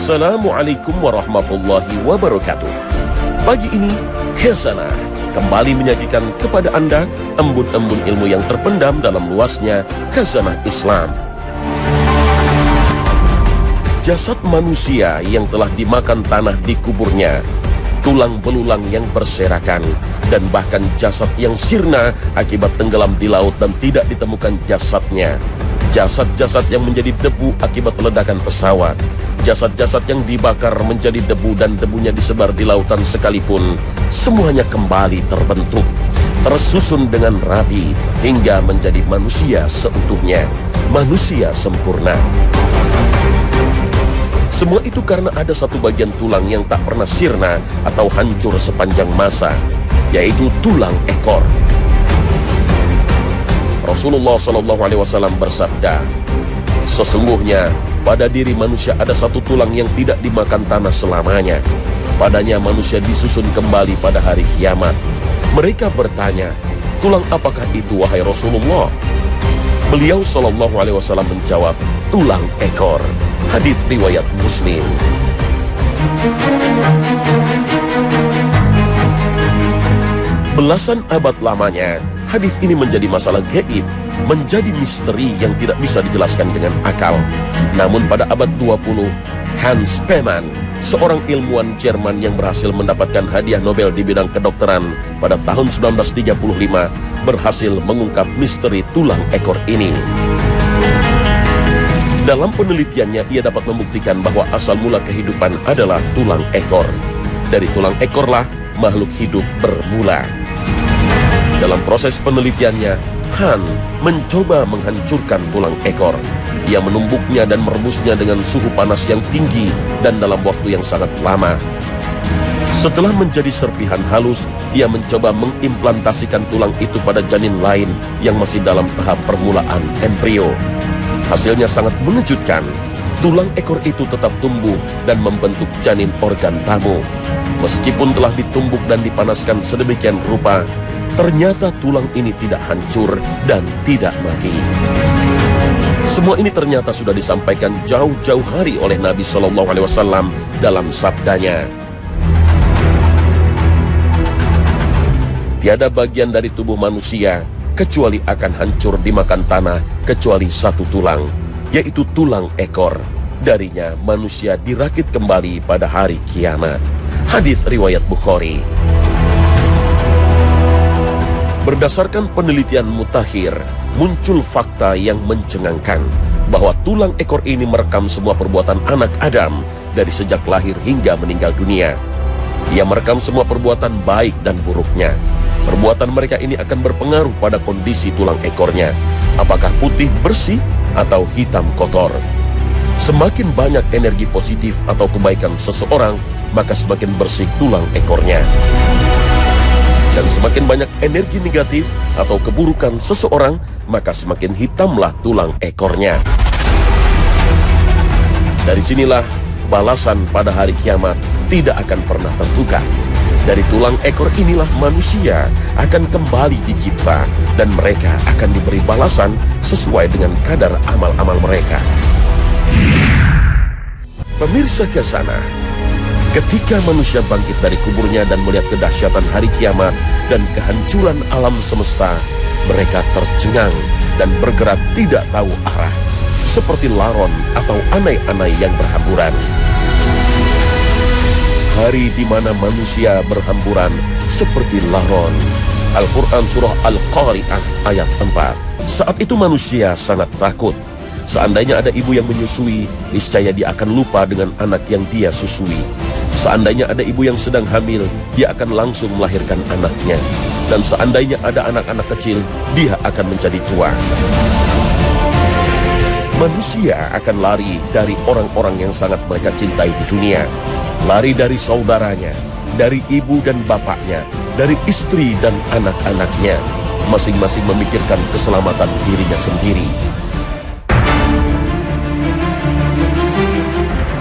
Assalamualaikum warahmatullahi wabarakatuh. Pagi ini, Khazanah kembali menyajikan kepada Anda embun-embun ilmu yang terpendam dalam luasnya khazanah Islam. Jasad manusia yang telah dimakan tanah di kuburnya, tulang belulang yang berserakan, dan bahkan jasad yang sirna akibat tenggelam di laut dan tidak ditemukan jasadnya. Jasad-jasad yang menjadi debu akibat ledakan pesawat, jasad-jasad yang dibakar menjadi debu dan debunya disebar di lautan sekalipun, semuanya kembali terbentuk, tersusun dengan rapi hingga menjadi manusia seutuhnya, manusia sempurna. Semua itu karena ada satu bagian tulang yang tak pernah sirna atau hancur sepanjang masa, yaitu tulang ekor. Rasulullah SAW bersabda, sesungguhnya pada diri manusia ada satu tulang yang tidak dimakan tanah selamanya. Padanya manusia disusun kembali pada hari kiamat. Mereka bertanya, tulang apakah itu wahai Rasulullah? Beliau SAW menjawab, tulang ekor. Hadis riwayat Muslim. Belasan abad lamanya, hadis ini menjadi masalah gaib, menjadi misteri yang tidak bisa dijelaskan dengan akal. Namun pada abad 20, Hans Spemann, seorang ilmuwan Jerman yang berhasil mendapatkan hadiah Nobel di bidang kedokteran pada tahun 1935, berhasil mengungkap misteri tulang ekor ini. Dalam penelitiannya, ia dapat membuktikan bahwa asal mula kehidupan adalah tulang ekor. Dari tulang ekorlah makhluk hidup bermula. Dalam proses penelitiannya, Han mencoba menghancurkan tulang ekor. Ia menumbuknya dan merebusnya dengan suhu panas yang tinggi dan dalam waktu yang sangat lama. Setelah menjadi serpihan halus, ia mencoba mengimplantasikan tulang itu pada janin lain yang masih dalam tahap permulaan embrio. Hasilnya sangat mengejutkan. Tulang ekor itu tetap tumbuh dan membentuk janin organ tamu. Meskipun telah ditumbuk dan dipanaskan sedemikian rupa, ternyata tulang ini tidak hancur dan tidak mati. Semua ini ternyata sudah disampaikan jauh-jauh hari oleh Nabi SAW dalam sabdanya. Tiada bagian dari tubuh manusia kecuali akan hancur dimakan tanah kecuali satu tulang, yaitu tulang ekor. Darinya manusia dirakit kembali pada hari kiamat. Hadis riwayat Bukhari. Berdasarkan penelitian mutakhir, muncul fakta yang mencengangkan bahwa tulang ekor ini merekam semua perbuatan anak Adam dari sejak lahir hingga meninggal dunia. Ia merekam semua perbuatan baik dan buruknya. Perbuatan mereka ini akan berpengaruh pada kondisi tulang ekornya, apakah putih bersih atau hitam kotor. Semakin banyak energi positif atau kebaikan seseorang, maka semakin bersih tulang ekornya. Dan semakin banyak energi negatif atau keburukan seseorang, maka semakin hitamlah tulang ekornya. Dari sinilah balasan pada hari kiamat tidak akan pernah tentukan. Dari tulang ekor inilah manusia akan kembali dicipta dan mereka akan diberi balasan sesuai dengan kadar amal-amal mereka. Pemirsa Khazanah, ketika manusia bangkit dari kuburnya dan melihat kedahsyatan hari kiamat dan kehancuran alam semesta, mereka tercengang dan bergerak tidak tahu arah, seperti laron atau anai-anai yang berhamburan. Hari di mana manusia berhamburan seperti laron. Al-Quran Surah Al-Qari'ah ayat 4. Saat itu manusia sangat takut. Seandainya ada ibu yang menyusui, niscaya dia akan lupa dengan anak yang dia susui. Seandainya ada ibu yang sedang hamil, dia akan langsung melahirkan anaknya. Dan seandainya ada anak-anak kecil, dia akan menjadi tua. Manusia akan lari dari orang-orang yang sangat mereka cintai di dunia. Lari dari saudaranya, dari ibu dan bapaknya, dari istri dan anak-anaknya. Masing-masing memikirkan keselamatan dirinya sendiri.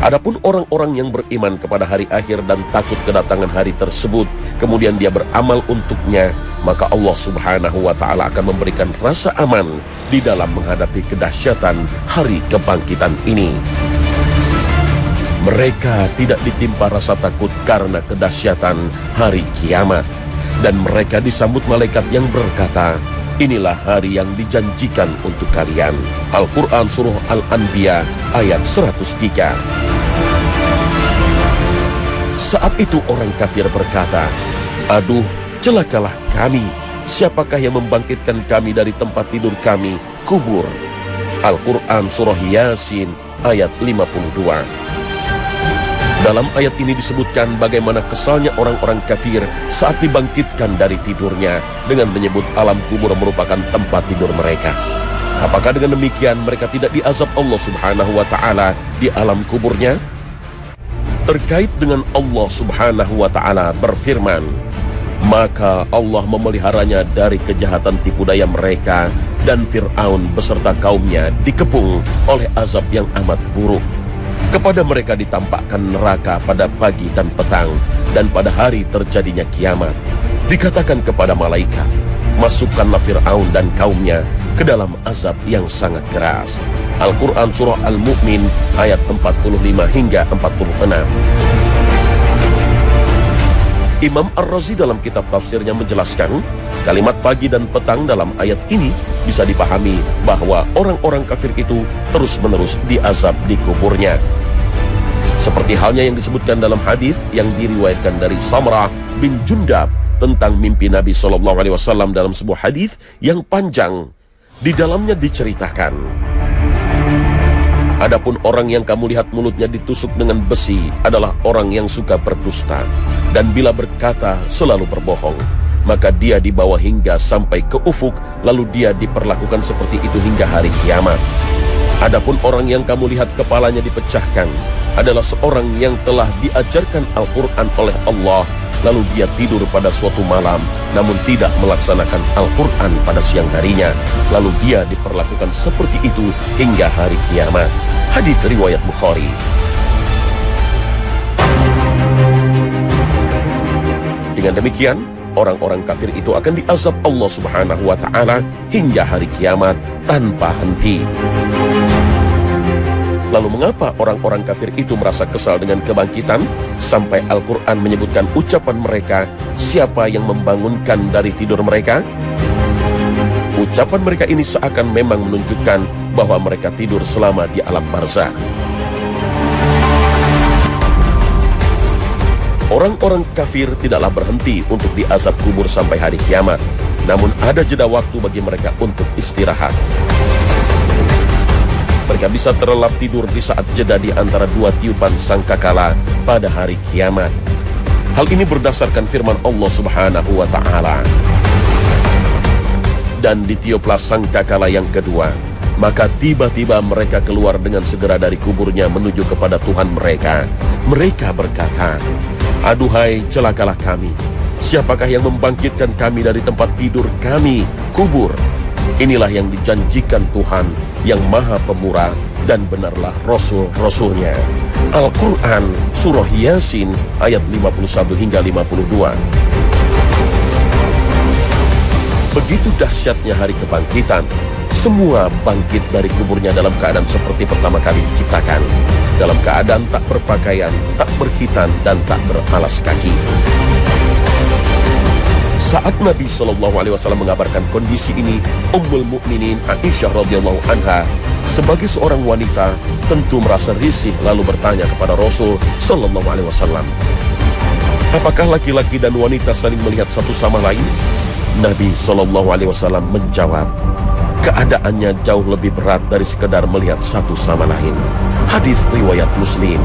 Adapun orang-orang yang beriman kepada hari akhir dan takut kedatangan hari tersebut, kemudian dia beramal untuknya, maka Allah Subhanahu wa Ta'ala akan memberikan rasa aman di dalam menghadapi kedahsyatan hari kebangkitan ini. Mereka tidak ditimpa rasa takut karena kedahsyatan hari kiamat. Dan mereka disambut malaikat yang berkata, inilah hari yang dijanjikan untuk kalian. Al-Quran Surah Al-Anbiya ayat 103. Saat itu orang kafir berkata, aduh, celakalah kami. Siapakah yang membangkitkan kami dari tempat tidur kami, kubur? Al-Quran Surah Yasin ayat 52. Dalam ayat ini disebutkan bagaimana kesalnya orang-orang kafir saat dibangkitkan dari tidurnya dengan menyebut alam kubur merupakan tempat tidur mereka. Apakah dengan demikian mereka tidak diazab Allah Subhanahu wa Ta'ala di alam kuburnya? Terkait dengan Allah Subhanahu wa Ta'ala berfirman, maka Allah memeliharanya dari kejahatan tipu daya mereka, dan Fir'aun beserta kaumnya dikepung oleh azab yang amat buruk. Kepada mereka ditampakkan neraka pada pagi dan petang, dan pada hari terjadinya kiamat. Dikatakan kepada malaikat, masukkanlah Fir'aun dan kaumnya ke dalam azab yang sangat keras. Al-Quran Surah Al-Mu'min ayat 45 hingga 46. Imam Ar-Razi dalam kitab tafsirnya menjelaskan, kalimat pagi dan petang dalam ayat ini bisa dipahami bahwa orang-orang kafir itu terus-menerus diazab di kuburnya. Seperti halnya yang disebutkan dalam hadis yang diriwayatkan dari Samrah bin Jundab tentang mimpi Nabi SAW dalam sebuah hadis yang panjang. Di dalamnya diceritakan, adapun orang yang kamu lihat mulutnya ditusuk dengan besi adalah orang yang suka berdusta, dan bila berkata selalu berbohong, maka dia dibawa hingga sampai ke ufuk, lalu dia diperlakukan seperti itu hingga hari kiamat. Adapun orang yang kamu lihat kepalanya dipecahkan adalah seorang yang telah diajarkan Al-Quran oleh Allah, lalu dia tidur pada suatu malam namun tidak melaksanakan Al-Quran pada siang harinya, lalu dia diperlakukan seperti itu hingga hari kiamat. Hadis riwayat Bukhari. Dengan demikian, orang-orang kafir itu akan diazab Allah Subhanahu wa Ta'ala hingga hari kiamat tanpa henti. Lalu mengapa orang-orang kafir itu merasa kesal dengan kebangkitan? Sampai Al-Quran menyebutkan ucapan mereka, siapa yang membangunkan dari tidur mereka? Ucapan mereka ini seakan memang menunjukkan bahwa mereka tidur selama di alam barzakh. Orang-orang kafir tidaklah berhenti untuk diazab kubur sampai hari kiamat, namun ada jeda waktu bagi mereka untuk istirahat. Mereka bisa terlelap tidur di saat jeda di antara dua tiupan sangkakala pada hari kiamat. Hal ini berdasarkan firman Allah Subhanahu wa Ta'ala. Dan ditiuplah sangkakala yang kedua, maka tiba-tiba mereka keluar dengan segera dari kuburnya menuju kepada Tuhan mereka. Mereka berkata, aduhai, celakalah kami. Siapakah yang membangkitkan kami dari tempat tidur kami, kubur? Inilah yang dijanjikan Tuhan yang Maha Pemurah, dan benarlah Rasul-Rasulnya. Al-Quran Surah Yasin ayat 51 hingga 52. Begitu dahsyatnya hari kebangkitan. Semua bangkit dari kuburnya dalam keadaan seperti pertama kali diciptakan, dalam keadaan tak berpakaian, tak berkhitan, dan tak beralas kaki. Saat Nabi SAW mengabarkan kondisi ini, Ummul Mukminin Aisyah radhiyallahu anha sebagai seorang wanita tentu merasa risih, lalu bertanya kepada Rasul SAW, apakah laki-laki dan wanita saling melihat satu sama lain? Nabi SAW menjawab, keadaannya jauh lebih berat dari sekedar melihat satu sama lain. Hadis riwayat Muslim.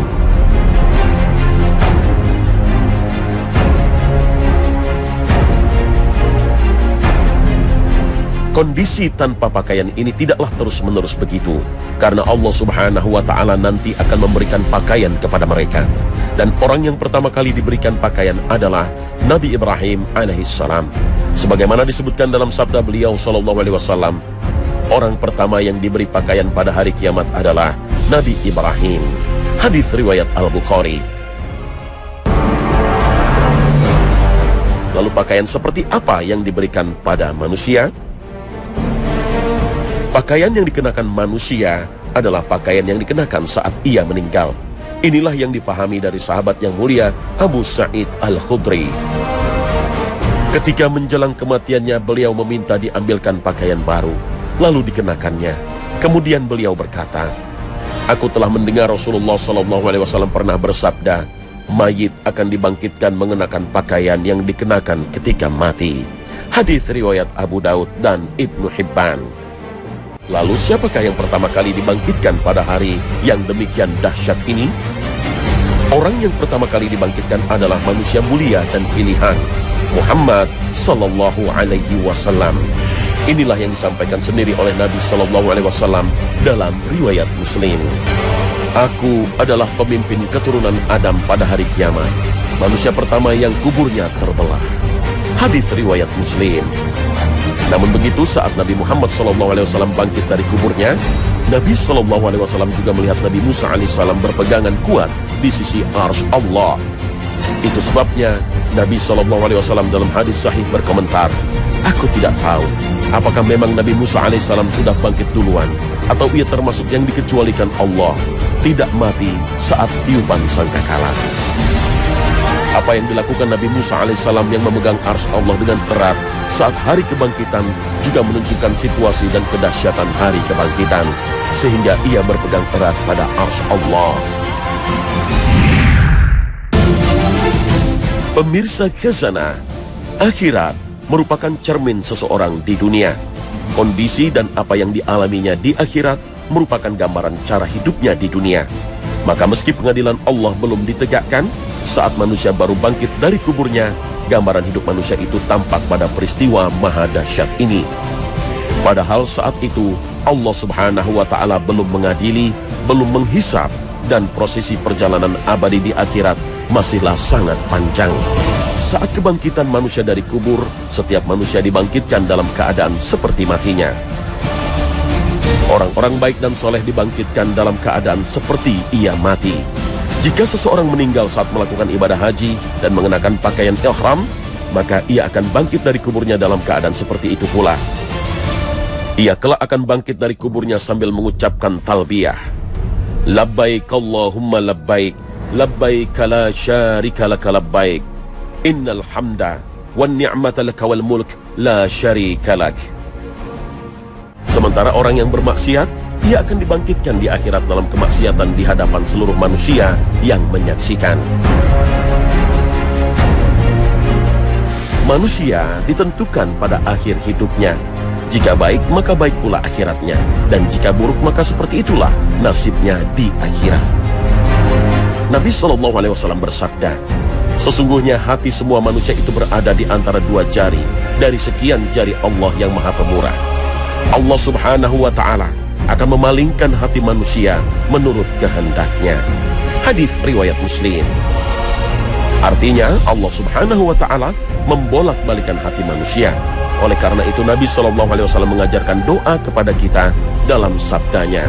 Kondisi tanpa pakaian ini tidaklah terus-menerus begitu, karena Allah Subhanahu wa Ta'ala nanti akan memberikan pakaian kepada mereka. Dan orang yang pertama kali diberikan pakaian adalah Nabi Ibrahim alaihissalam. Sebagaimana disebutkan dalam sabda beliau SAW, orang pertama yang diberi pakaian pada hari kiamat adalah Nabi Ibrahim. Hadis riwayat Al-Bukhari. Lalu pakaian seperti apa yang diberikan pada manusia? Pakaian yang dikenakan manusia adalah pakaian yang dikenakan saat ia meninggal. Inilah yang difahami dari sahabat yang mulia Abu Sa'id Al-Khudri. Ketika menjelang kematiannya, beliau meminta diambilkan pakaian baru, lalu dikenakannya. Kemudian beliau berkata, "Aku telah mendengar Rasulullah SAW pernah bersabda, mayit akan dibangkitkan mengenakan pakaian yang dikenakan ketika mati." Hadis riwayat Abu Daud dan Ibnu Hibban. Lalu siapakah yang pertama kali dibangkitkan pada hari yang demikian dahsyat ini? Orang yang pertama kali dibangkitkan adalah manusia mulia dan pilihan, Muhammad sallallahu alaihi wasallam. Inilah yang disampaikan sendiri oleh Nabi sallallahu alaihi wasallam dalam riwayat Muslim. Aku adalah pemimpin keturunan Adam pada hari kiamat, manusia pertama yang kuburnya terbelah. Hadis riwayat Muslim. Namun begitu, saat Nabi Muhammad SAW bangkit dari kuburnya, Nabi SAW juga melihat Nabi Musa AS berpegangan kuat di sisi arsy Allah. Itu sebabnya Nabi SAW dalam hadis sahih berkomentar, "Aku tidak tahu apakah memang Nabi Musa AS sudah bangkit duluan, atau ia termasuk yang dikecualikan Allah, tidak mati saat tiupan sangkakala." Apa yang dilakukan Nabi Musa alaihissalam yang memegang arsy Allah dengan erat saat hari kebangkitan juga menunjukkan situasi dan kedahsyatan hari kebangkitan, sehingga ia berpegang erat pada arsy Allah. Pemirsa Khazanah, akhirat merupakan cermin seseorang di dunia. Kondisi dan apa yang dialaminya di akhirat merupakan gambaran cara hidupnya di dunia. Maka meski pengadilan Allah belum ditegakkan, saat manusia baru bangkit dari kuburnya, gambaran hidup manusia itu tampak pada peristiwa maha dahsyat ini. Padahal saat itu Allah Subhanahu wa Ta'ala belum mengadili, belum menghisab, dan prosesi perjalanan abadi di akhirat masihlah sangat panjang. Saat kebangkitan manusia dari kubur, setiap manusia dibangkitkan dalam keadaan seperti matinya. Orang-orang baik dan soleh dibangkitkan dalam keadaan seperti ia mati. Jika seseorang meninggal saat melakukan ibadah haji dan mengenakan pakaian ihram, maka ia akan bangkit dari kuburnya dalam keadaan seperti itu pula. Ia kelak akan bangkit dari kuburnya sambil mengucapkan talbiyah, "Labbaik Allahumma labbaik, labbaik la syarika laka labbaik, innal hamda wan ni'mata laka wal mulk la syarika lak." Sementara orang yang bermaksiat, ia akan dibangkitkan di akhirat dalam kemaksiatan di hadapan seluruh manusia yang menyaksikan. Manusia ditentukan pada akhir hidupnya. Jika baik, maka baik pula akhiratnya. Dan jika buruk, maka seperti itulah nasibnya di akhirat. Nabi SAW bersabda, "Sesungguhnya hati semua manusia itu berada di antara dua jari dari sekian jari Allah yang Maha Pemurah. Allah Subhanahu wa Ta'ala akan memalingkan hati manusia menurut kehendaknya." Hadis riwayat Muslim. Artinya Allah Subhanahu wa Ta'ala membolak-balikan hati manusia. Oleh karena itu Nabi SAW mengajarkan doa kepada kita dalam sabdanya,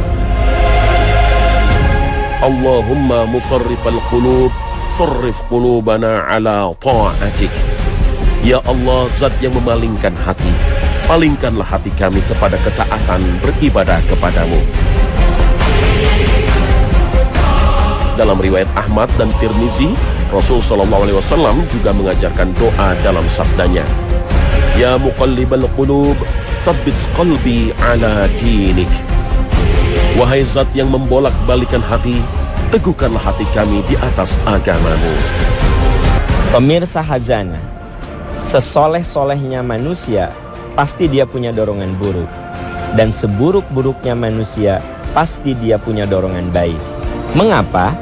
"Allahumma musarrifal qulub, sarrif qulubana ala ta'atik." Ya Allah, zat yang memalingkan hati, palingkanlah hati kami kepada ketaatan beribadah kepadamu. Dalam riwayat Ahmad dan Tirmizi, Rasul SAW juga mengajarkan doa dalam sabdanya, "Ya muqallibal qulub, tsabbit qalbi ala dinik." Wahai zat yang membolak-balikan hati, teguhkanlah hati kami di atas agamamu. Pemirsa Khazanah, sesoleh-solehnya manusia pasti dia punya dorongan buruk, dan seburuk-buruknya manusia pasti dia punya dorongan baik. Mengapa?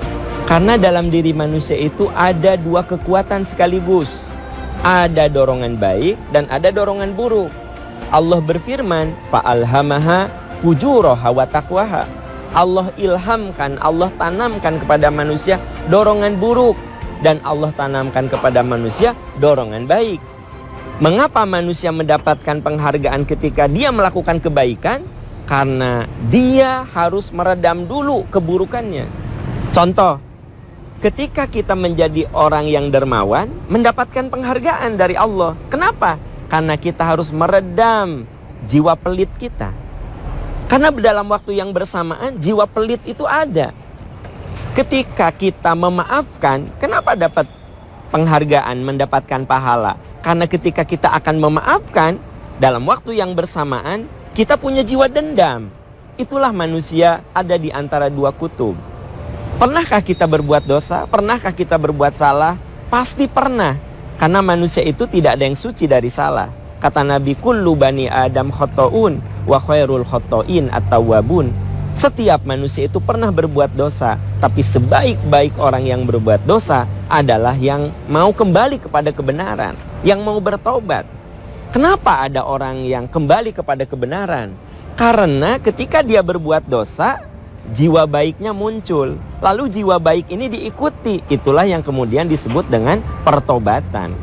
Karena dalam diri manusia itu ada dua kekuatan sekaligus. Ada dorongan baik dan ada dorongan buruk. Allah berfirman, "Fa'alhamaha fujuraha wa taqwaha." Allah ilhamkan, Allah tanamkan kepada manusia dorongan buruk, dan Allah tanamkan kepada manusia dorongan baik. Mengapa manusia mendapatkan penghargaan ketika dia melakukan kebaikan? Karena dia harus meredam dulu keburukannya. Contoh, ketika kita menjadi orang yang dermawan, mendapatkan penghargaan dari Allah. Kenapa? Karena kita harus meredam jiwa pelit kita. Karena dalam waktu yang bersamaan, jiwa pelit itu ada. Ketika kita memaafkan, kenapa dapat penghargaan, mendapatkan pahala? Karena ketika kita akan memaafkan, dalam waktu yang bersamaan, kita punya jiwa dendam. Itulah manusia ada di antara dua kutub. Pernahkah kita berbuat dosa? Pernahkah kita berbuat salah? Pasti pernah. Karena manusia itu tidak ada yang suci dari salah. Kata Nabi, kullu bani Adam khotoun wa khairul khotoin at-tawwabun. Setiap manusia itu pernah berbuat dosa, tapi sebaik-baik orang yang berbuat dosa adalah yang mau kembali kepada kebenaran, yang mau bertobat. Kenapa ada orang yang kembali kepada kebenaran? Karena ketika dia berbuat dosa, jiwa baiknya muncul. Lalu jiwa baik ini diikuti. Itulah yang kemudian disebut dengan pertobatan.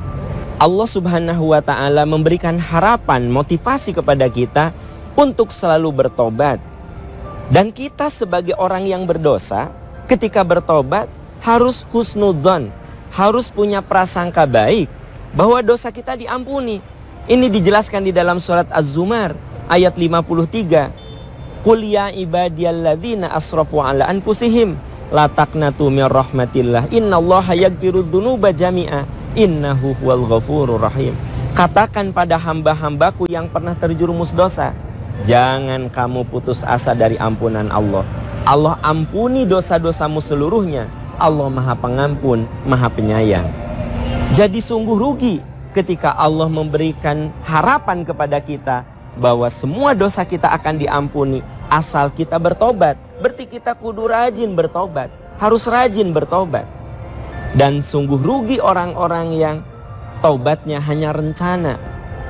Allah Subhanahu wa ta'ala memberikan harapan, motivasi kepada kita untuk selalu bertobat. Dan kita sebagai orang yang berdosa, ketika bertobat harus husnudzon, harus punya prasangka baik bahwa dosa kita diampuni. Ini dijelaskan di dalam surat Az-Zumar ayat 53. Qul ya ibadiyalladzina asrafu ala anfusihim la taqnatu mir rahmatillah innallaha yaghfirudz dzunuba jami'a innahu huwal ghafurur rahim. Katakan pada hamba-hambaku yang pernah terjerumus dosa, jangan kamu putus asa dari ampunan Allah. Allah ampuni dosa-dosamu seluruhnya. Allah Maha Pengampun, Maha Penyayang. Jadi sungguh rugi ketika Allah memberikan harapan kepada kita bahwa semua dosa kita akan diampuni asal kita bertobat. Berarti kita kudu rajin bertobat, harus rajin bertobat. Dan sungguh rugi orang-orang yang taubatnya hanya rencana.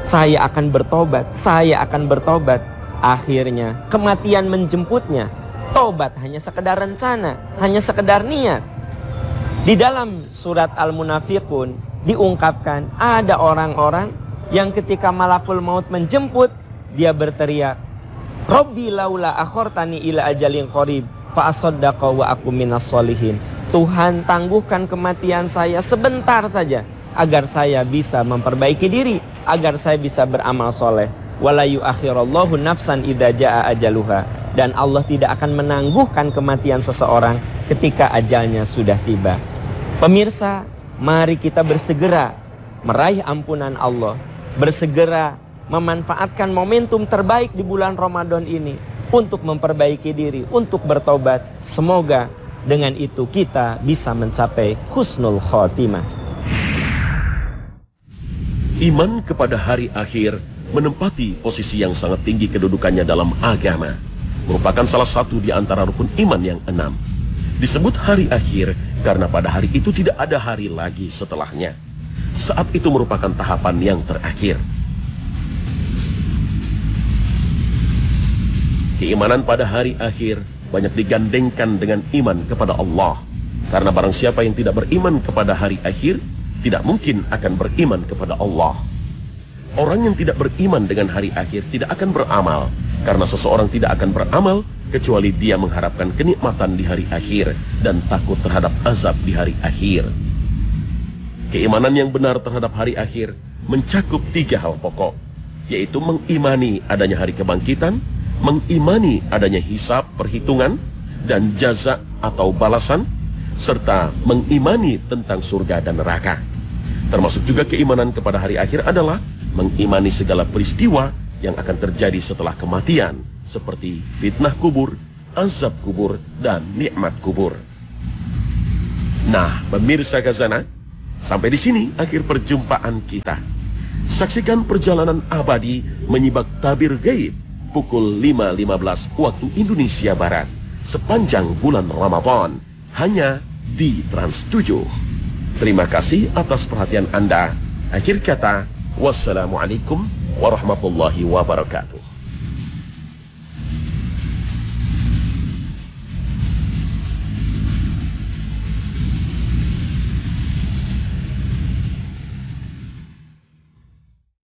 Saya akan bertobat, saya akan bertobat. Akhirnya kematian menjemputnya. Tobat hanya sekedar rencana, hanya sekedar niat. Di dalam surat Al-Munafiqun diungkapkan ada orang-orang yang ketika malakul maut menjemput, dia berteriak, Rabbi laula akhortani ila ajalin qarib fa asaddaqa wa akum minas solihin. Tuhan, tangguhkan kematian saya sebentar saja agar saya bisa memperbaiki diri, agar saya bisa beramal soleh. Wala yuakhirallahu nafsan idza jaa ajaluha. Dan Allah tidak akan menangguhkan kematian seseorang ketika ajalnya sudah tiba. Pemirsa, mari kita bersegera meraih ampunan Allah, bersegera memanfaatkan momentum terbaik di bulan Ramadan ini untuk memperbaiki diri, untuk bertobat. Semoga dengan itu kita bisa mencapai husnul khotimah. Iman kepada hari akhir menempati posisi yang sangat tinggi kedudukannya dalam agama. Merupakan salah satu di antara rukun iman yang 6. Disebut hari akhir karena pada hari itu tidak ada hari lagi setelahnya. Saat itu merupakan tahapan yang terakhir. Keimanan pada hari akhir banyak digandengkan dengan iman kepada Allah. Karena barang siapa yang tidak beriman kepada hari akhir, tidak mungkin akan beriman kepada Allah. Orang yang tidak beriman dengan hari akhir tidak akan beramal. Karena seseorang tidak akan beramal kecuali dia mengharapkan kenikmatan di hari akhir dan takut terhadap azab di hari akhir. Keimanan yang benar terhadap hari akhir mencakup 3 hal pokok, yaitu mengimani adanya hari kebangkitan, mengimani adanya hisab, perhitungan, dan jaza atau balasan, serta mengimani tentang surga dan neraka. Termasuk juga keimanan kepada hari akhir adalah mengimani segala peristiwa yang akan terjadi setelah kematian, seperti fitnah kubur, azab kubur, dan nikmat kubur. Nah, pemirsa Khazanah, sampai di sini akhir perjumpaan kita. Saksikan perjalanan abadi menyibak tabir gaib pukul 5.15 waktu Indonesia Barat sepanjang bulan Ramadan hanya di Trans 7. Terima kasih atas perhatian Anda. Akhir kata, wassalamualaikum warahmatullahi wabarakatuh.